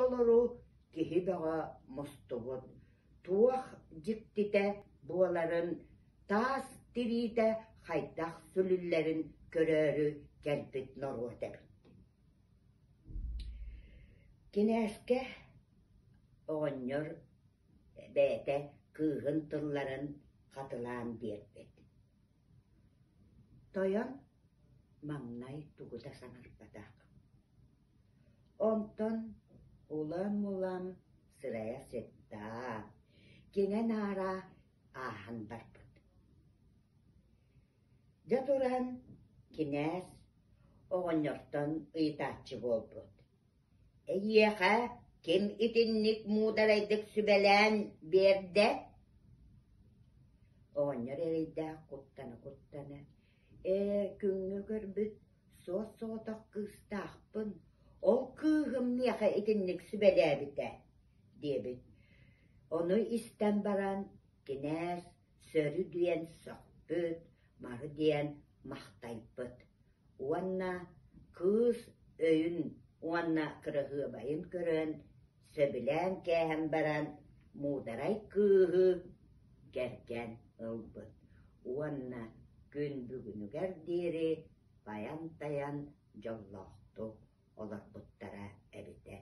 Отолору киһи баҕа мостубут. Туох дьиктите буоларын таас тириите хайдах сүлүллэрин көрөөрү кэлбит норуотер. Кинээске оҕонньор бээте кыыһын тылларын хатылаан биэрбит. Тойон маҥнай тугута саҥарбатаах. Онтон улам сырая сеттаа, киҥэ наара ааһан барбыт. Дьа туран кинээс оҕонньортон ыйытааччы буолбут. Эйиэхэ ким итинник муударайдык сүбэлээн биэрдэ? Оҕонньор эрэйдээх куттана. Күҥҥү көрбүт суос-соҕотох кыыстаахпын. Ол кыыһым миэхэ итинник сүбэлээбитэ, диэбит. Ону истэн баран кинээс сөрү диэн сохпут, мары диэн махтайбыт. Уанна кыыс өйүн, уанна кырыһыабайын көрөн, сөбүлээн кээһэн баран муударай кыыһы кэргэн ылбыт. Уанна күн бүгүнүгэр диэри баян таян дьоллоохту олорбуттара эбитэ.